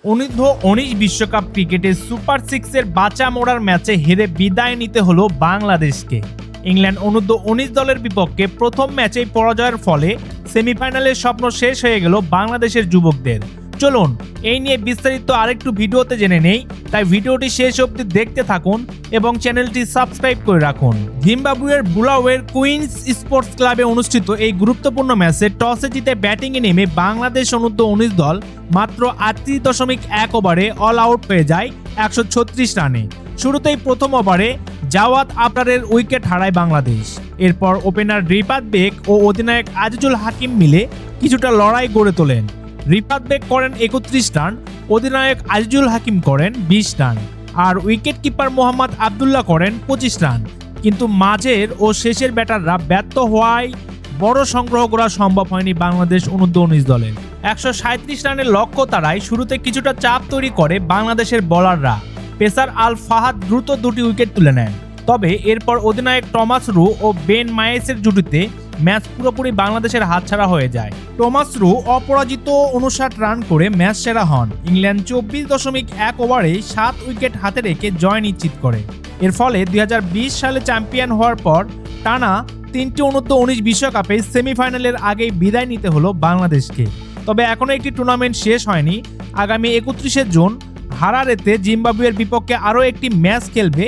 অনূর্ধ্ব-19 বিশ্বকাপ ক্রিকেটে সুপার সিক্সের বাঁচা মোড়ার ম্যাচে হেরে বিদায় নিতে হলো বাংলাদেশকে। ইংল্যান্ড অনূর্ধ্ব-19 দলের বিপক্ষে প্রথম ম্যাচেই পরাজয়ের ফলে সেমিফাইনালের স্বপ্ন শেষ হয়ে গেল বাংলাদেশের যুবকদের। চলুন এই নিয়ে বিস্তারিত আরেকটু ভিডিওতে জেনে নেই, তাই ভিডিওটি শেষ অবধি দেখতে থাকুন এবং চ্যানেলটি সাবস্ক্রাইব করে রাখুন। জিম্বাবুয়ের বুলাওয়ের কুইন্স স্পোর্টস ক্লাবে অনুষ্ঠিত এই গুরুত্বপূর্ণ ম্যাচে টসে জিতে ব্যাটিংয়ে নেমে বাংলাদেশ অনূর্ধ্ব-19 দল মাত্র 38.1 ওভারে অল আউট হয়ে যায় 136 রানে। শুরুতেই প্রথম ওভারে জাওয়াদ আবরারের উইকেট হারায় বাংলাদেশ। এরপর ওপেনার রিফাত বেগ ও অধিনায়ক আজিজুল হাকিম মিলে কিছুটা লড়াই গড়ে তোলেন। রিফাত বেগ করেন 31 রান, অধিনায়ক আজিজুল হাকিম করেন 20 রান, আর উইকেট কিপার মোহাম্মদ আবদুল্লাহ করেন 25 রান। কিন্তু মাঝের ও শেষের ব্যাটাররা ব্যর্থ হওয়ায় বড় সংগ্রহ করা সম্ভব হয়নি বাংলাদেশ অনূর্ধ্ব-19 দলের। 137 রানের লক্ষ্য তাড়ায় শুরুতে কিছুটা চাপ তৈরি করে বাংলাদেশের বোলাররা। পেসার আল ফাহাদ দ্রুত দুটি উইকেট তুলে নেন, তবে এরপর অধিনায়ক টমাস রু ও বেন মায়েসের জুটিতে ম্যাচ পুরোপুরি বাংলাদেশের হাতছাড়া হয়ে যায়। টমাস রু অপরাজিত 59 রান করে ম্যাচ সেরা হন। ইংল্যান্ড 24.1 ওভারে 7 উইকেট হাতে রেখে জয় নিশ্চিত করে। এর ফলে 2020 সালে চ্যাম্পিয়ন হওয়ার পর টানা 3টি অনূর্ধ্ব-19 বিশ্বকাপে সেমিফাইনালের আগেই বিদায় নিতে হলো বাংলাদেশকে। তবে এখনো একটি টুর্নামেন্ট শেষ হয়নি। আগামী 31শে জুন হারারেতে জিম্বাবুয়ের বিপক্ষে আরও একটি ম্যাচ খেলবে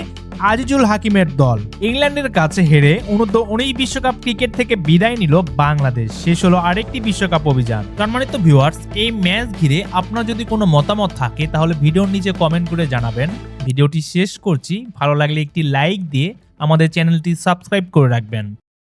আজিজুল হাকিমের দল। ইংল্যান্ডের কাছে হেরে অনূর্ধ্ব-19 বিশ্বকাপ ক্রিকেট থেকে বিদায় নিল বাংলাদেশ। শেষ হলো আরেকটি বিশ্বকাপ অভিযান। সম্মানিত ভিউয়ার্স, এই ম্যাচ ঘিরে আপনার যদি কোনো মতামত থাকে তাহলে ভিডিওর নিচে কমেন্ট করে জানাবেন। ভিডিওটি শেষ করছি, ভালো লাগলে একটি লাইক দিয়ে আমাদের চ্যানেলটি সাবস্ক্রাইব করে রাখবেন।